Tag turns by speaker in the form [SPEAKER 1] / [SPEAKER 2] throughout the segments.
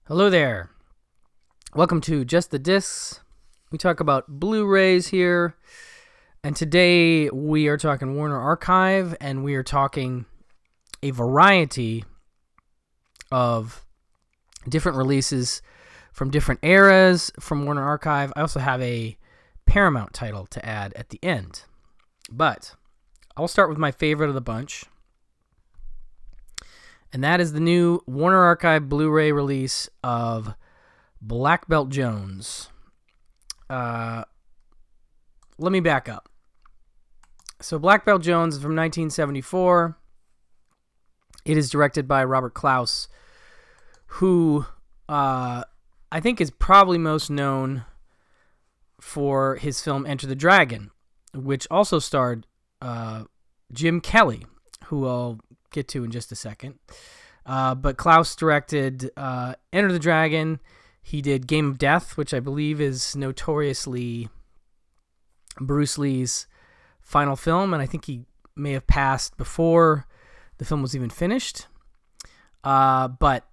[SPEAKER 1] Hello there. Welcome to Just the Discs. We talk about Blu-rays here. And today we are talking Warner Archive, and we are talking a variety of different releases from different eras from Warner Archive. I also have a Paramount title to add at the end. But I'll start with my favorite of the bunch. And that is the new Warner Archive Blu-ray release of Black Belt Jones. Let me back up. So Black Belt Jones is from 1974. It is directed by Robert Clouse, who I think is probably most known for his film Enter the Dragon, which also starred Jim Kelly, who I'll get to in just a second. But Clouse directed Enter the Dragon. He did Game of Death, which I believe is notoriously Bruce Lee's final film, and I think he may have passed before the film was even finished. But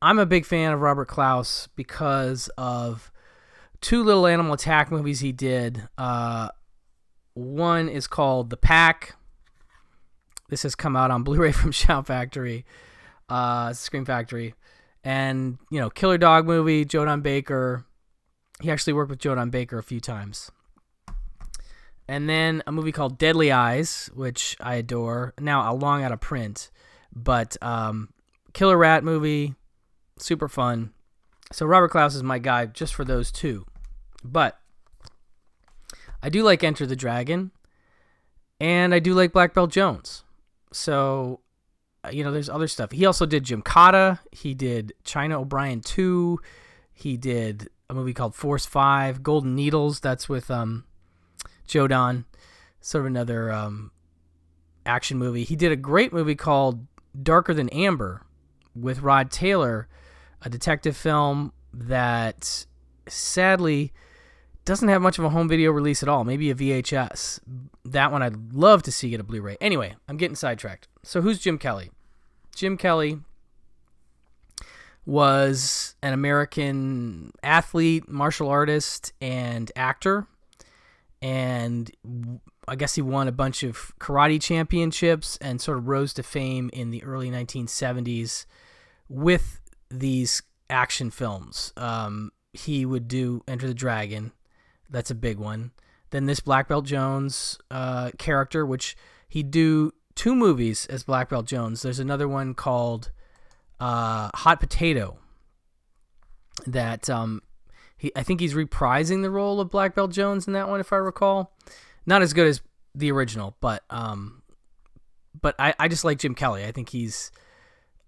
[SPEAKER 1] I'm a big fan of Robert Clouse because of two Little Animal Attack movies he did. One is called The Pack. This has come out on Blu-ray from Shout Factory, Scream Factory. And, Killer Dog movie, Joe Don Baker. He actually worked with Joe Don Baker a few times. And then a movie called Deadly Eyes, which I adore. Now, long out of print. But Killer Rat movie, super fun. So Robert Clouse is my guy just for those two. But I do like Enter the Dragon. And I do like Black Belt Jones. So, there's other stuff. He also did Gymkata. He did China O'Brien 2. He did a movie called Force 5, Golden Needles. That's with Joe Don. Sort of another action movie. He did a great movie called Darker Than Amber with Rod Taylor, a detective film that sadly doesn't have much of a home video release at all. Maybe a VHS. That one I'd love to see get a Blu-ray. Anyway, I'm getting sidetracked. So who's Jim Kelly? Jim Kelly was an American athlete, martial artist, and actor. And I guess he won a bunch of karate championships and sort of rose to fame in the early 1970s with these action films. He would do Enter the Dragon. That's a big one. Then this Black Belt Jones character, which he'd do two movies as Black Belt Jones. There's another one called Hot Potato that I think he's reprising the role of Black Belt Jones in that one, if I recall. Not as good as the original, but I just like Jim Kelly. I think he's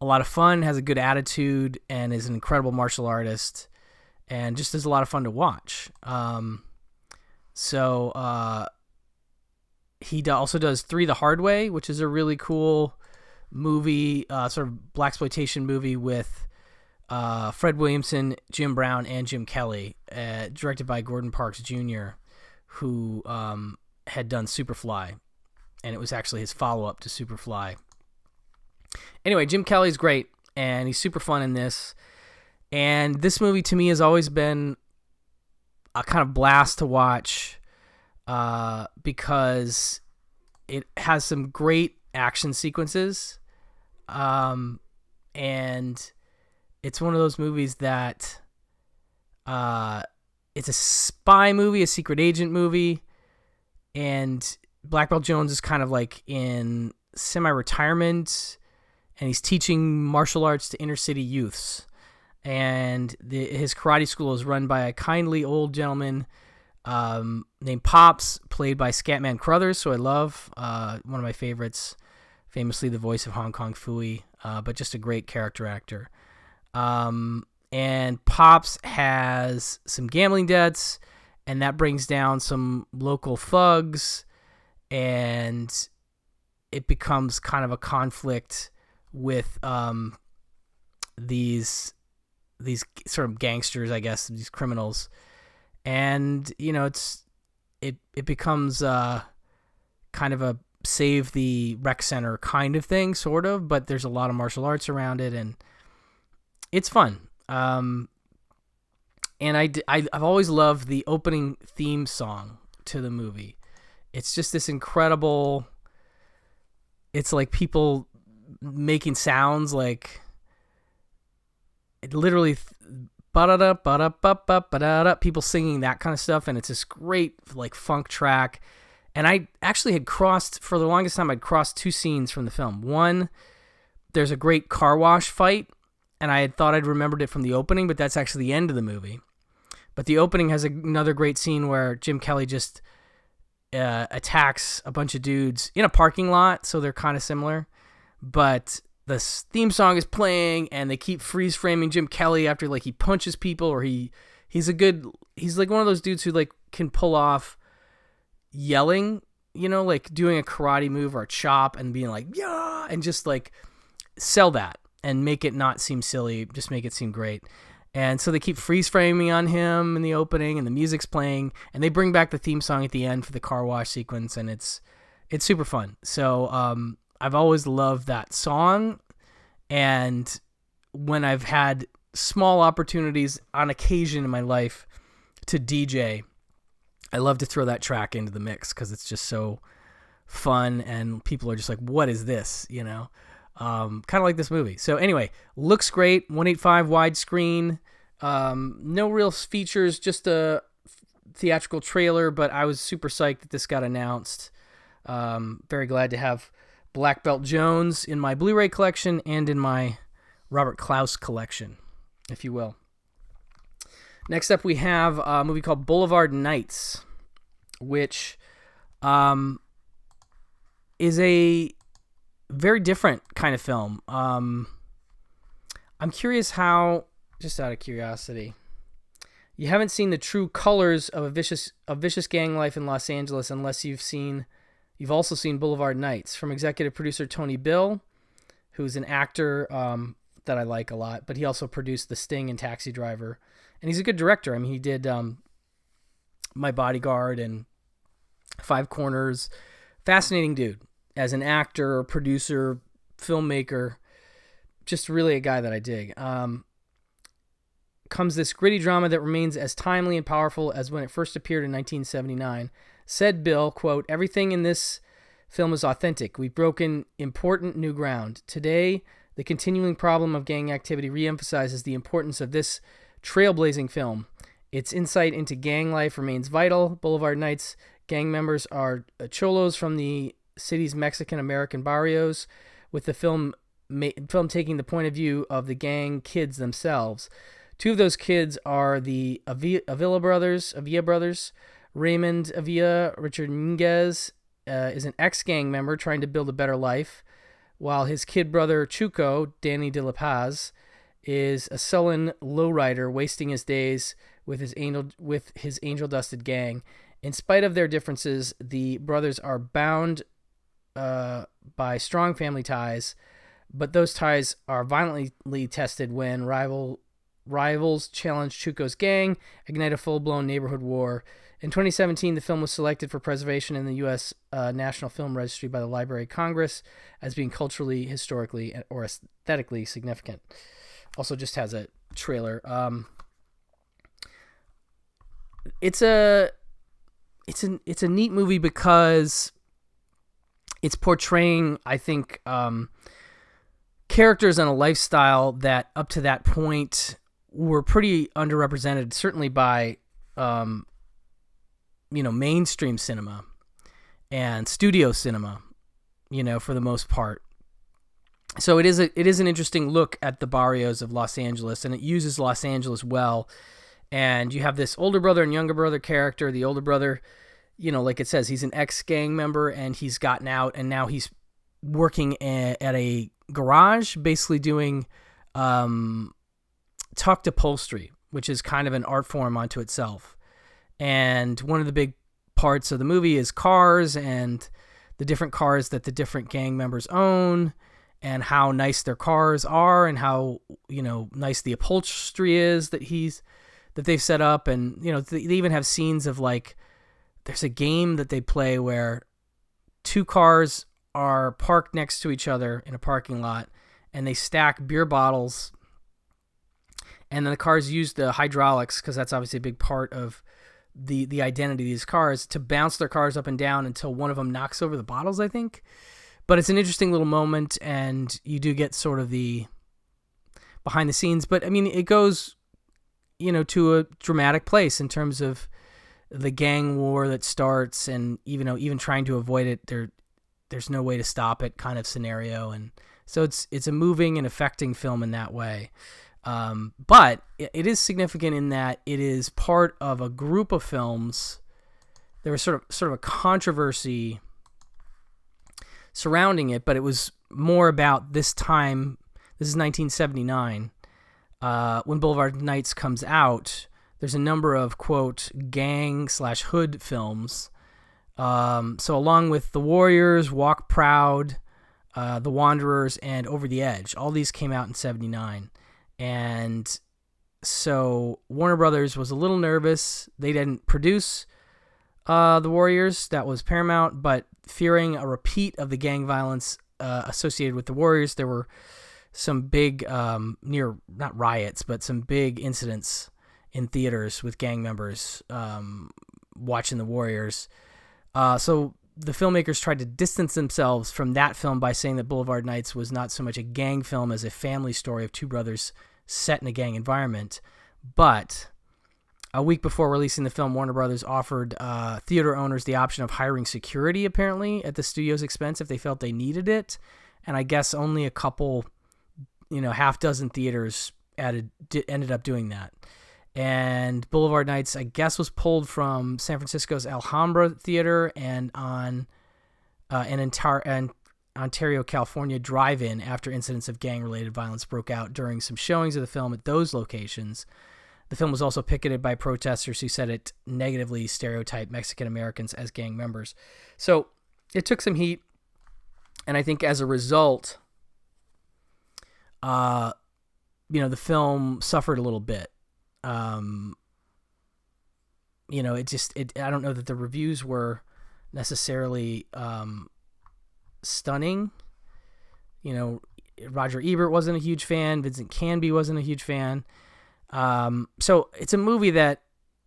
[SPEAKER 1] a lot of fun, has a good attitude, and is an incredible martial artist, and just is a lot of fun to watch. So he also does Three the Hard Way, which is a really cool movie, sort of blaxploitation movie with Fred Williamson, Jim Brown, and Jim Kelly, directed by Gordon Parks Jr., who had done Superfly, and it was actually his follow-up to Superfly. Anyway, Jim Kelly's great, and he's super fun in this. And this movie, to me, has always been a kind of blast to watch because it has some great action sequences. And it's one of those movies that it's a spy movie, a secret agent movie, and Black Belt Jones is kind of like in semi-retirement, and he's teaching martial arts to inner-city youths. And his karate school is run by a kindly old gentleman named Pops, played by Scatman Crothers, who I love, one of my favorites, famously the voice of Hong Kong Phooey, but just a great character actor. And Pops has some gambling debts, and that brings down some local thugs, and it becomes kind of a conflict with these sort of gangsters, I guess, these criminals. And, it becomes kind of a save the rec center kind of thing, sort of, but there's a lot of martial arts around it, and it's fun. And I've always loved the opening theme song to the movie. It's just this incredible. It's like people making sounds like it literally ba-da-da, ba-da-ba-ba, ba-da-da, people singing that kind of stuff, and it's this great like funk track. And I actually had crossed, for the longest time, I'd crossed two scenes from the film. One, there's a great car wash fight, and I had thought I'd remembered it from the opening, but that's actually the end of the movie. But the opening has another great scene where Jim Kelly just attacks a bunch of dudes in a parking lot, so they're kind of similar. But the theme song is playing, and they keep freeze framing Jim Kelly after like he punches people, or he's like one of those dudes who like can pull off yelling, you know, like doing a karate move or a chop and being like, yeah, and just like sell that and make it not seem silly, just make it seem great. And so they keep freeze framing on him in the opening, and the music's playing, and they bring back the theme song at the end for the car wash sequence, and it's super fun. So I've always loved that song, and when I've had small opportunities on occasion in my life to DJ, I love to throw that track into the mix because it's just so fun, and people are just like, what is this, you know? Kind of like this movie. So anyway, looks great, 185 widescreen, no real features, just a theatrical trailer, but I was super psyched that this got announced. Very glad to have Black Belt Jones in my Blu-ray collection and in my Robert Klaus collection, if you will. Next up, we have a movie called Boulevard Nights, which is a very different kind of film. I'm curious how, just out of curiosity, you haven't seen the true colors of vicious gang life in Los Angeles unless you've also seen Boulevard Nights, from executive producer Tony Bill, who's an actor that I like a lot, but he also produced The Sting and Taxi Driver, and he's a good director. I mean, he did My Bodyguard and Five Corners. Fascinating dude. As an actor, producer, filmmaker, just really a guy that I dig. Comes this gritty drama that remains as timely and powerful as when it first appeared in 1979. Said Bill, quote, "Everything in this film is authentic. We've broken important new ground. Today, the continuing problem of gang activity reemphasizes the importance of this trailblazing film. Its insight into gang life remains vital. Boulevard Nights gang members are cholos from the city's Mexican-American barrios, with the film taking the point of view of the gang kids themselves. Two of those kids are the Avila brothers. Raymond Avila, Richard Nunez, is an ex-gang member trying to build a better life, while his kid brother Chuco, Danny De La Paz, is a sullen lowrider wasting his days with his angel-dusted gang. In spite of their differences, the brothers are bound by strong family ties, but those ties are violently tested when rivals challenge Chuco's gang, ignite a full-blown neighborhood war. In 2017, the film was selected for preservation in the U.S. National Film Registry by the Library of Congress as being culturally, historically, or aesthetically significant. Also just has a trailer. It's a neat movie because it's portraying, I think, characters and a lifestyle that up to that point were pretty underrepresented, certainly by, mainstream cinema and studio cinema, for the most part. So it is an interesting look at the barrios of Los Angeles, and it uses Los Angeles well. And you have this older brother and younger brother character. The older brother, like it says, he's an ex-gang member, and he's gotten out, and now he's working at a garage, basically doing tucked upholstery, which is kind of an art form unto itself. And one of the big parts of the movie is cars, and the different cars that the different gang members own, and how nice their cars are, and how nice the upholstery is that they've set up. And they even have scenes of, like, there's a game that they play where two cars are parked next to each other in a parking lot, and they stack beer bottles and then the cars used the hydraulics, because that's obviously a big part of the identity of these cars, to bounce their cars up and down until one of them knocks over the bottles, I think. But it's an interesting little moment, and you do get sort of the behind the scenes. But I mean, it goes, to a dramatic place in terms of the gang war that starts, and even trying to avoid it. There's no way to stop it kind of scenario, and so it's a moving and affecting film in that way. But it is significant in that it is part of a group of films. There was sort of a controversy surrounding it, but it was more about this time. This is 1979, when Boulevard Nights comes out. There's a number of, quote, gang/hood films. So along with The Warriors, Walk Proud, The Wanderers, and Over the Edge, all these came out in 79. And so Warner Brothers was a little nervous. They didn't produce The Warriors. That was Paramount. But fearing a repeat of the gang violence associated with The Warriors, there were some big, not riots, but some big incidents in theaters with gang members watching The Warriors. So the filmmakers tried to distance themselves from that film by saying that Boulevard Nights was not so much a gang film as a family story of two brothers set in a gang environment. But a week before releasing the film, Warner Brothers offered theater owners the option of hiring security, apparently, at the studio's expense if they felt they needed it. And I guess only a couple, half dozen theaters ended up doing that. And Boulevard Nights, I guess, was pulled from San Francisco's Alhambra Theater and on an Ontario, California drive-in after incidents of gang-related violence broke out during some showings of the film at those locations. The film was also picketed by protesters who said it negatively stereotyped Mexican Americans as gang members. So it took some heat, and I think as a result, the film suffered a little bit. I don't know that the reviews were necessarily stunning. Roger Ebert wasn't a huge fan. Vincent Canby wasn't a huge fan. So it's a movie that,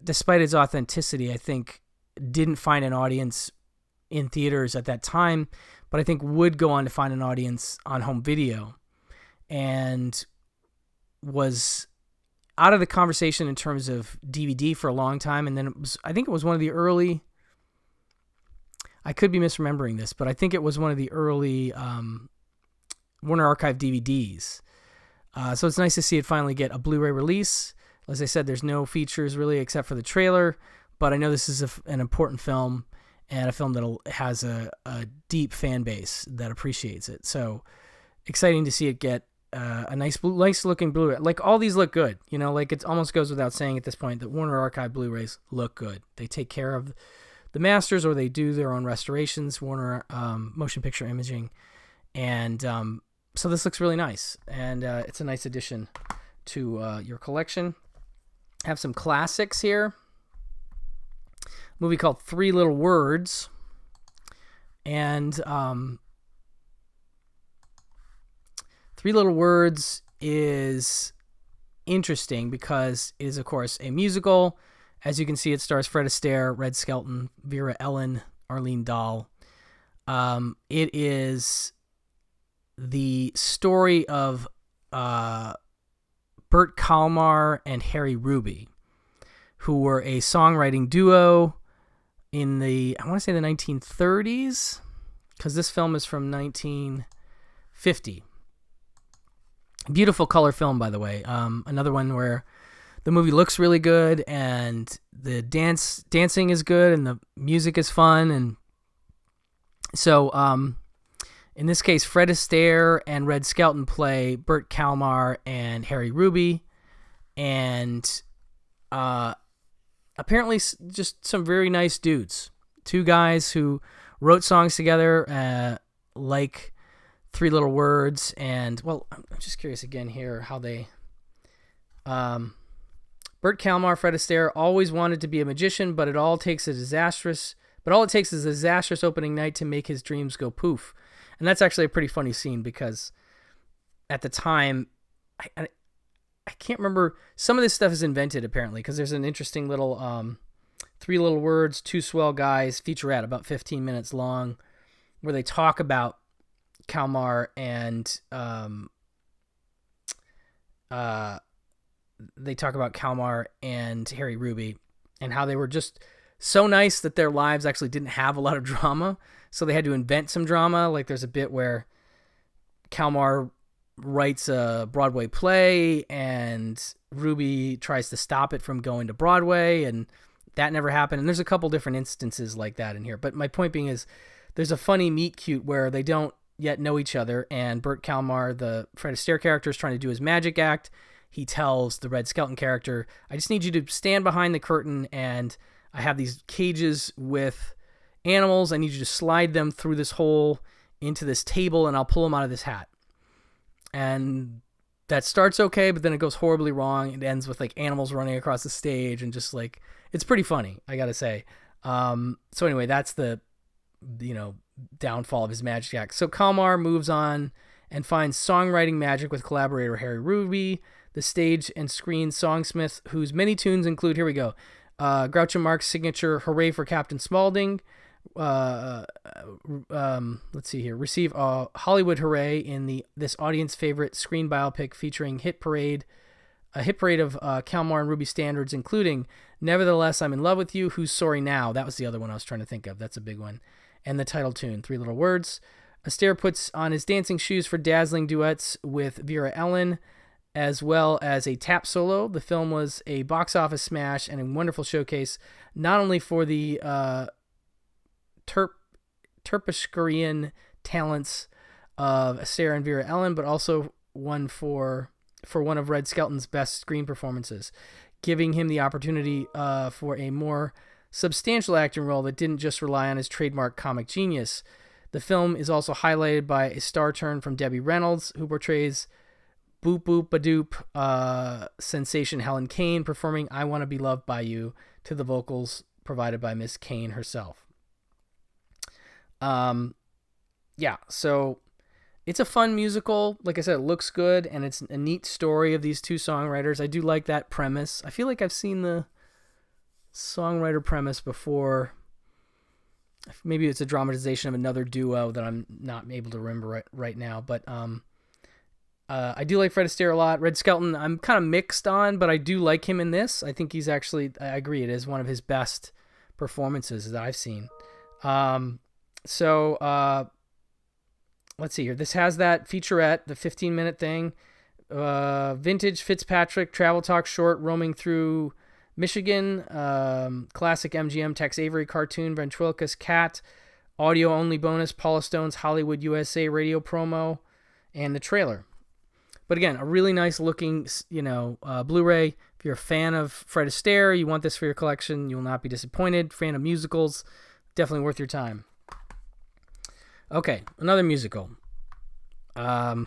[SPEAKER 1] despite its authenticity, I think didn't find an audience in theaters at that time, but I think would go on to find an audience on home video, and was out of the conversation in terms of DVD for a long time. And then I think it was one of the early, I could be misremembering this, but I think it was one of the early Warner Archive DVDs. So it's nice to see it finally get a Blu-ray release. As I said, there's no features really except for the trailer, but I know this is an important film, and a film that has a deep fan base that appreciates it. So exciting to see it get a nice looking Blu-ray. Like, all these look good. It almost goes without saying at this point that Warner Archive Blu-rays look good. They take care of the masters, or they do their own restorations, Warner Motion Picture Imaging. And so this looks really nice, and it's a nice addition to your collection. Have some classics here. A movie called Three Little Words, and Three Little Words is interesting because it is, of course, a musical. As you can see, it stars Fred Astaire, Red Skelton, Vera Ellen, Arlene Dahl. It is the story of Bert Kalmar and Harry Ruby, who were a songwriting duo in the 1930s, because this film is from 1950. Beautiful color film, by the way. Another one where the movie looks really good, and the dancing is good, and the music is fun. And so in this case, Fred Astaire and Red Skelton play Bert Kalmar and Harry Ruby, and apparently just some very nice dudes. Two guys who wrote songs together, like Three Little Words, and, well, I'm just curious again here how they... Bert Kalmar, Fred Astaire, always wanted to be a magician, but it takes a disastrous opening night to make his dreams go poof. And that's actually a pretty funny scene, because at the time, I can't remember. Some of this stuff is invented apparently because there's an interesting little 3 little words, 2 swell guys featurette about 15 minutes long, where they talk about Kalmar and Harry Ruby, and how they were just so nice that their lives actually didn't have a lot of drama, so they had to invent some drama. Like there's a bit where Kalmar writes a Broadway play and Ruby tries to stop it from going to Broadway, and that never happened. And there's a couple different instances like that in here. But my point being is there's a funny meet cute where they don't yet know each other, and Burt Kalmar, the Fred Astaire character, is trying to do his magic act. He tells the Red Skelton character, I just need you to stand behind the curtain, and I have these cages with animals. I need you to slide them through this hole into this table, and I'll pull them out of this hat. And that starts okay, but then it goes horribly wrong. It ends with like animals running across the stage, and just like, it's pretty funny, I gotta say. So anyway, that's the, downfall of his magic act. So Kalmar moves on and finds songwriting magic with collaborator Harry Ruby, the stage and screen songsmith, whose many tunes include, here we go, Groucho Marx's signature Hooray for Captain Spaulding. Let's see here. Receive a Hollywood hooray in this audience favorite screen biopic featuring a hit parade of Kalmar and Ruby standards, including Nevertheless, I'm in Love with You, Who's Sorry Now? That was the other one I was trying to think of. That's a big one. And the title tune, 3 little words. Astaire puts on his dancing shoes for dazzling duets with Vera Ellen, as well as a tap solo. The film was a box office smash and a wonderful showcase, not only for the Terpsichorean talents of Astaire and Vera Ellen, but also one for one of Red Skelton's best screen performances, giving him the opportunity for a more substantial acting role that didn't just rely on his trademark comic genius. The film is also highlighted by a star turn from Debbie Reynolds, who portrays Boop Boop Badoop sensation Helen Kane, performing I Want to Be Loved by You to the vocals provided by Miss Kane herself. So it's a fun musical. Like I said, it looks good, and it's a neat story of these 2 songwriters. I do like that premise. I feel like I've seen the songwriter premise before. Maybe it's a dramatization of another duo that I'm not able to remember right now. But I do like Fred Astaire a lot. Red Skelton, I'm kind of mixed on, but I do like him in this. I think he's actually, I agree, it is one of his best performances that I've seen. Let's see here. This has that featurette, the 15-minute thing. Vintage Fitzpatrick travel talk short roaming through Michigan. Classic MGM Tex Avery cartoon, Ventriloquist Cat. Audio-only bonus, Paula Stone's Hollywood USA radio promo, and the trailer. But again, a really nice looking, Blu-ray. If you're a fan of Fred Astaire, you want this for your collection, you will not be disappointed. Fan of musicals, definitely worth your time. Okay, another musical. So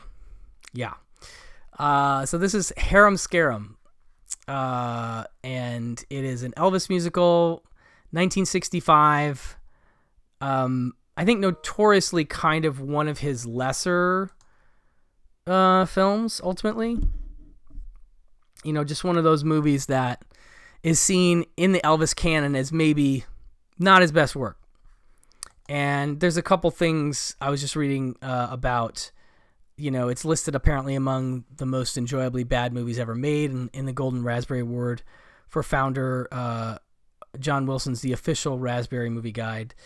[SPEAKER 1] this is Harem Scarum. And it is an Elvis musical, 1965. I think notoriously kind of one of his lesser films, ultimately. Just one of those movies that is seen in the Elvis canon as maybe not his best work. And there's a couple things I was just reading about. It's listed apparently among the most enjoyably bad movies ever made in the Golden Raspberry Award for founder John Wilson's The Official Raspberry Movie Guide.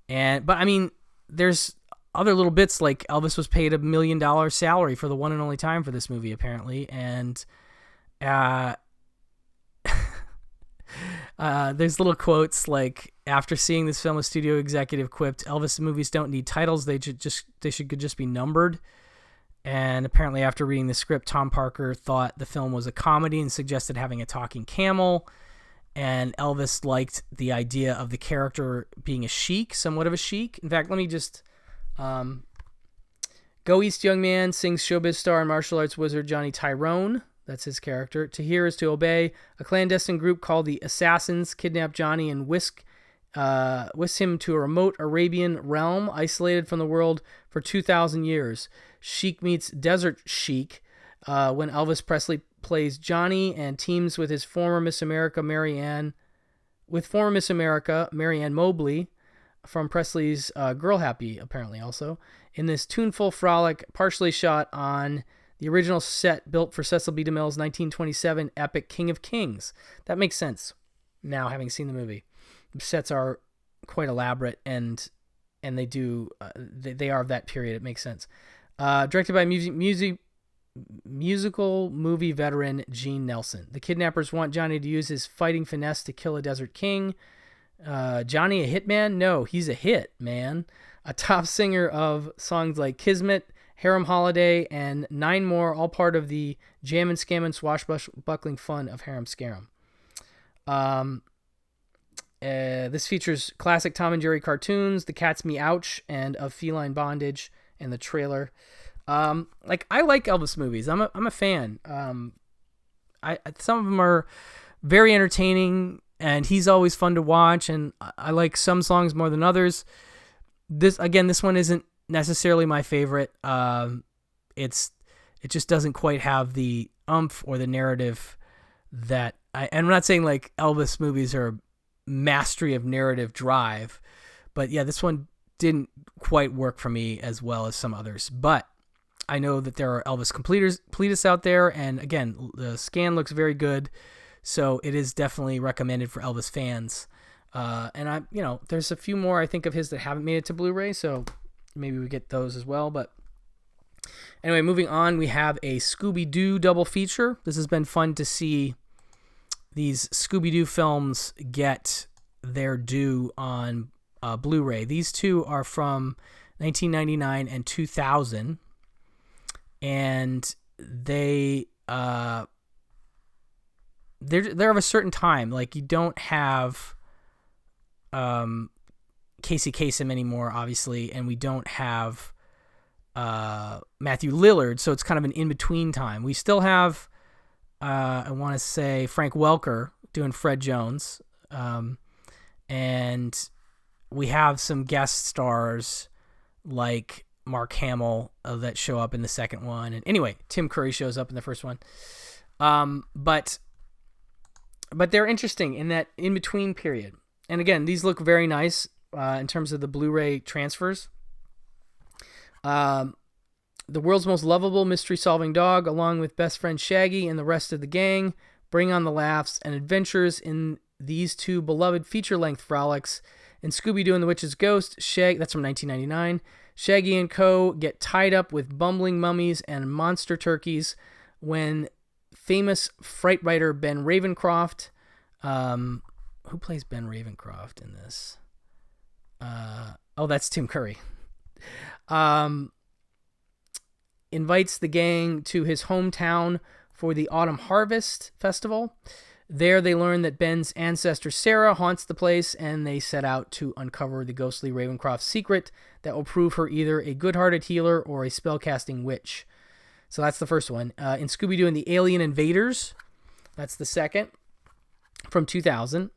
[SPEAKER 1] But I mean, there's other little bits like Elvis was paid $1 million salary for the one and only time for this movie, apparently. And there's little quotes like, after seeing this film, a studio executive quipped, "Elvis movies don't need titles. They should just be numbered." And apparently after reading the script, Tom Parker thought the film was a comedy and suggested having a talking camel. And Elvis liked the idea of the character being a sheik, somewhat of a sheik. In fact, let me just... Go East Young Man sings showbiz star and martial arts wizard Johnny Tyrone. That's his character. To hear is to obey. A clandestine group called the Assassins kidnap Johnny and whisk him to a remote Arabian realm isolated from the world for 2,000 years. Sheik meets desert sheik when Elvis Presley plays Johnny and teams with his former Miss America, Marianne Mobley from Presley's Girl Happy, apparently also, in this tuneful frolic, partially shot on the original set built for Cecil B. DeMille's 1927 epic King of Kings. That makes sense now, having seen the movie. The sets are quite elaborate, and they are of that period. It makes sense. Directed by musical movie veteran Gene Nelson. The kidnappers want Johnny to use his fighting finesse to kill a desert king. Johnny a hitman? No, he's a hit, man. A top singer of songs like Kismet, Harem Holiday, and 9 more, all part of the jam and scam and swashbuckling fun of Harem Scarum. This features classic Tom and Jerry cartoons, The Cat's Meouch, and Of Feline Bondage, and the trailer. I like Elvis movies. I'm a fan. Some of them are very entertaining, and he's always fun to watch, and I like some songs more than others. This one isn't necessarily my favorite. It just doesn't quite have the oomph or the narrative that I'm not saying like Elvis movies are mastery of narrative drive, but yeah, this one didn't quite work for me as well as some others. But I know that there are Elvis completists out there, and again, the scan looks very good, so it is definitely recommended for Elvis fans. And there's a few more I think of his that haven't made it to Blu-ray, so maybe we get those as well. But anyway, moving on, we have a Scooby-Doo double feature. This has been fun to see these Scooby-Doo films get their due on Blu-ray. These two are from 1999 and 2000, and they're of a certain time. Like, you don't have Casey Kasem anymore, obviously, and we don't have Matthew Lillard, so it's kind of an in-between time. We still have I want to say Frank Welker doing Fred Jones, and we have some guest stars like Mark Hamill that show up in the second one, and anyway, Tim Curry shows up in the first one. But they're interesting in that in-between period. And again, these look very nice in terms of the Blu-ray transfers. The world's most lovable mystery-solving dog, along with best friend Shaggy and the rest of the gang, bring on the laughs and adventures in these two beloved feature-length frolics. In Scooby-Doo and the Witch's Ghost, that's from 1999, Shaggy and co. get tied up with bumbling mummies and monster turkeys when famous fright writer Ben Ravencroft, who plays Ben Ravencroft in this? That's Tim Curry. Invites the gang to his hometown for the Autumn Harvest Festival. There they learn that Ben's ancestor Sarah haunts the place, and they set out to uncover the ghostly Ravencroft secret that will prove her either a good-hearted healer or a spell-casting witch. So that's the first one. In Scooby-Doo and the Alien Invaders, that's the second, from 2000.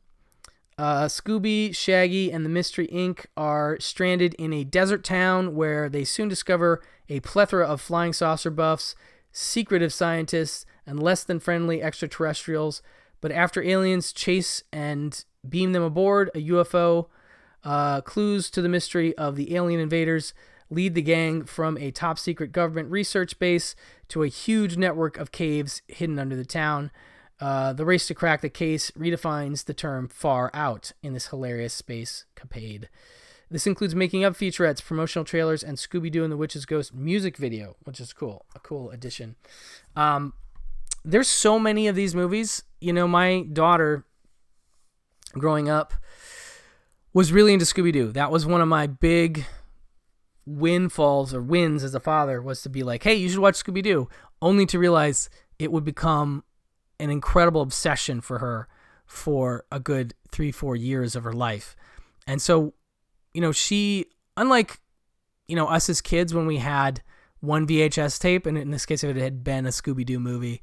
[SPEAKER 1] Scooby, Shaggy, and the Mystery Inc. are stranded in a desert town where they soon discover a plethora of flying saucer buffs, secretive scientists, and less than friendly extraterrestrials. But after aliens chase and beam them aboard a UFO, clues to the mystery of the alien invaders lead the gang from a top-secret government research base to a huge network of caves hidden under the town. The race to crack the case redefines the term far out in this hilarious space capade. This includes making up featurettes, promotional trailers, and Scooby-Doo and the Witch's Ghost music video, which is cool. A cool addition. There's so many of these movies. You know, my daughter, growing up, was really into Scooby-Doo. That was one of my big windfalls or wins as a father, was to be like, hey, you should watch Scooby-Doo, only to realize it would become an incredible obsession for her for a good 3-4 years of her life. And so, you know, she, unlike, you know, us as kids when we had one VHS tape, and in this case, if it had been a Scooby-Doo movie,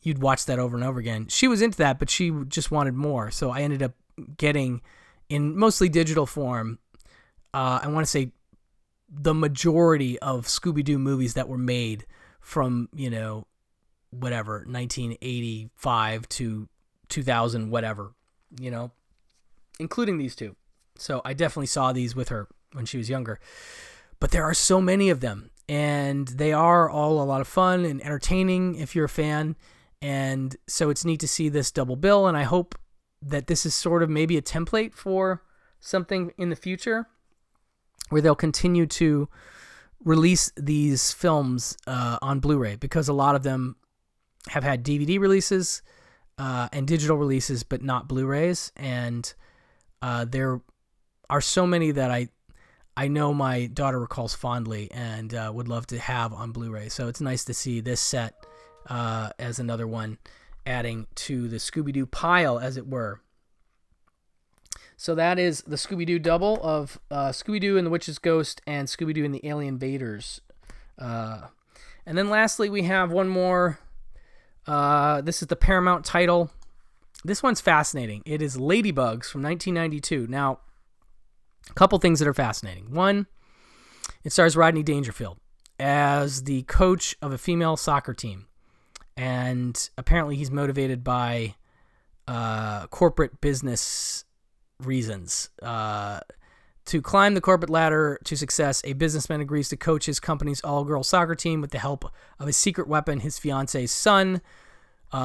[SPEAKER 1] you'd watch that over and over again. She was into that, but she just wanted more. So I ended up getting, in mostly digital form, I want to say the majority of Scooby-Doo movies that were made from, you know, whatever, 1985 to 2000, whatever, including these two. So I definitely saw these with her when she was younger. But there are so many of them, and they are all a lot of fun and entertaining if you're a fan. And so it's neat to see this double bill, and I hope that this is sort of maybe a template for something in the future where they'll continue to release these films on Blu-ray, because a lot of them have had DVD releases and digital releases, but not Blu-rays. And there are so many that I know my daughter recalls fondly and would love to have on Blu-ray. So it's nice to see this set as another one adding to the Scooby-Doo pile, as it were. So that is the Scooby-Doo double of Scooby-Doo and the Witch's Ghost and Scooby-Doo and the Alien Invaders. And then lastly, we have one more. This is the Paramount title. This one's fascinating. It is Ladybugs from 1992. Now, a couple things that are fascinating. One, it stars Rodney Dangerfield as the coach of a female soccer team. And apparently he's motivated by corporate business reasons. To climb the corporate ladder to success, a businessman agrees to coach his company's all-girl soccer team with the help of his secret weapon, his fiance's son,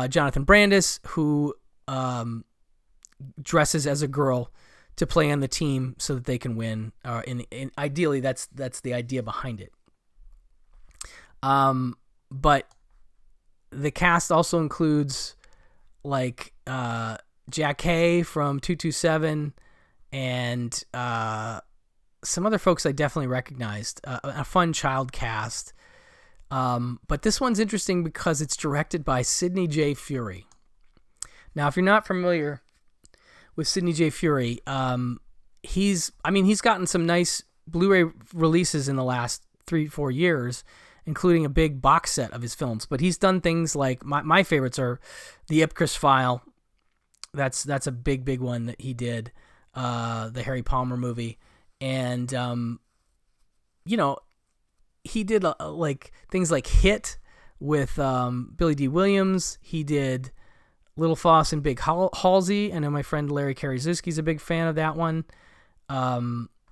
[SPEAKER 1] Jonathan Brandis, who dresses as a girl to play on the team so that they can win. And ideally, that's the idea behind it. But the cast also includes like Jack Hay from 227 and some other folks I definitely recognized. A fun child cast. But this one's interesting because it's directed by Sidney J. Furie. Now, if you're not familiar with Sidney J. Furie, he's gotten some nice Blu-ray releases in the last 3-4 years, including a big box set of his films. But he's done things like, my favorites are The Ipcress File. That's a big one that he did. The Harry Palmer movie. And, he did like things like Hit with Billy D. Williams. He did Little Foss and Big Halsey. I know my friend Larry Karaszewski's a big fan of that one.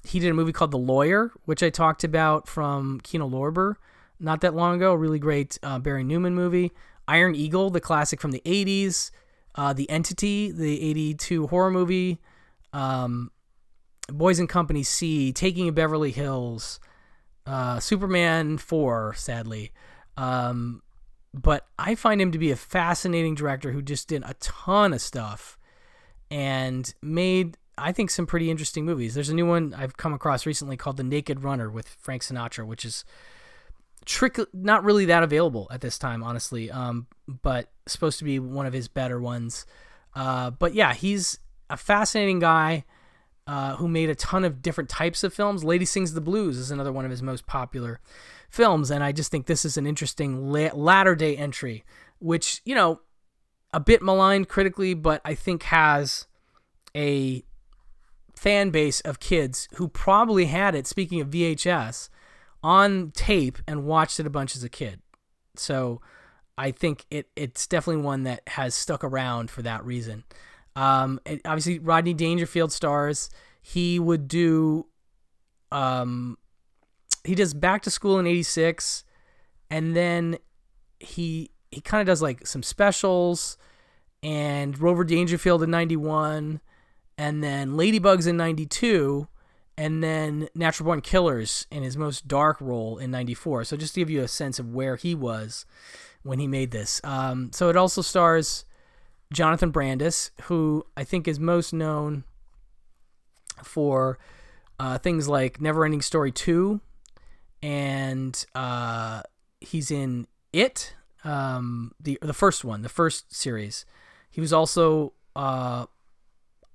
[SPEAKER 1] He did a movie called The Lawyer, which I talked about from Kino Lorber not that long ago. A really great Barry Newman movie. Iron Eagle, the classic from the 80s. The Entity, the 82 horror movie. Boys and Company C, Taking of Beverly Hills. Superman 4, sadly. But I find him to be a fascinating director who just did a ton of stuff and made, I think, some pretty interesting movies. There's a new one I've come across recently called The Naked Runner with Frank Sinatra, which is not really that available at this time, honestly, but supposed to be one of his better ones. But yeah, he's a fascinating guy who made a ton of different types of films. Lady Sings the Blues is another one of his most popular films, and I just think this is an interesting latter-day entry, which, a bit maligned critically, but I think has a fan base of kids who probably had it, speaking of VHS, on tape and watched it a bunch as a kid. So I think it's definitely one that has stuck around for that reason. Obviously, Rodney Dangerfield stars. He would do... he does Back to School in 86, and then he kind of does like some specials, and Rover Dangerfield in 91, and then Ladybugs in 92, and then Natural Born Killers in his most dark role in 94. So just to give you a sense of where he was when he made this. So it also stars Jonathan Brandis, who I think is most known for things like Neverending Story 2, and he's in It, the first one, the first series. He was also a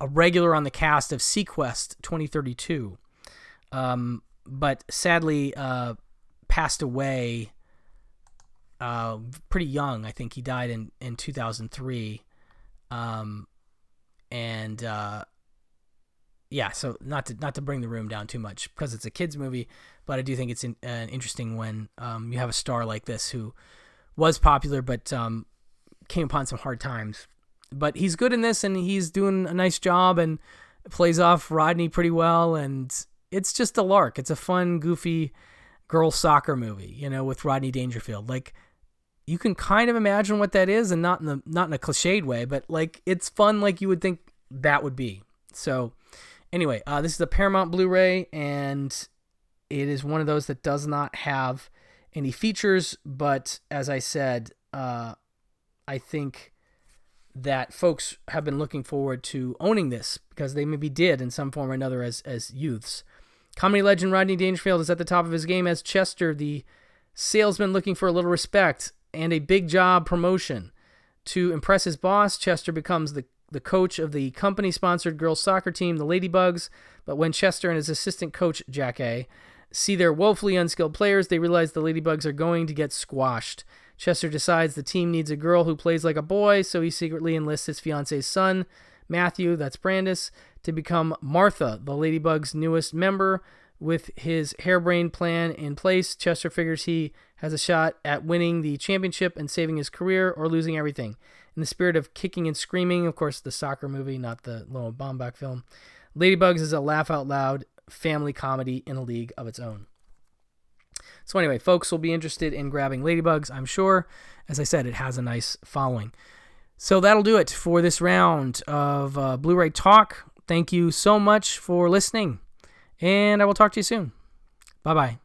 [SPEAKER 1] regular on the cast of Sequest 2032, but sadly passed away pretty young. I think he died in 2003, yeah, so not to bring the room down too much because it's a kids movie, but I do think it's interesting when you have a star like this who was popular, but came upon some hard times. But he's good in this, and he's doing a nice job and plays off Rodney pretty well. And it's just a lark. It's a fun, goofy girls soccer movie, with Rodney Dangerfield. Like, you can kind of imagine what that is, and not in a cliched way, but like it's fun, like you would think that would be. So, anyway, this is a Paramount Blu-ray, and it is one of those that does not have any features. But as I said, I think that folks have been looking forward to owning this because they maybe did in some form or another as youths. Comedy legend Rodney Dangerfield is at the top of his game as Chester, the salesman looking for a little respect and a big job promotion. To impress his boss, Chester becomes the coach of the company-sponsored girls soccer team, the Ladybugs. But when Chester and his assistant coach, Jack A., see their woefully unskilled players, they realize the Ladybugs are going to get squashed. Chester decides the team needs a girl who plays like a boy, so he secretly enlists his fiance's son, Matthew, that's Brandis, to become Martha, the Ladybugs' newest member. With his harebrained plan in place, Chester figures he has a shot at winning the championship and saving his career, or losing everything. In the spirit of kicking and screaming, of course, the soccer movie, not the Noah Baumbach film, Ladybugs is a laugh-out-loud family comedy in a league of its own. So anyway, folks will be interested in grabbing Ladybugs, I'm sure. As I said, it has a nice following. So that'll do it for this round of Blu-ray Talk. Thank you so much for listening, and I will talk to you soon. Bye-bye.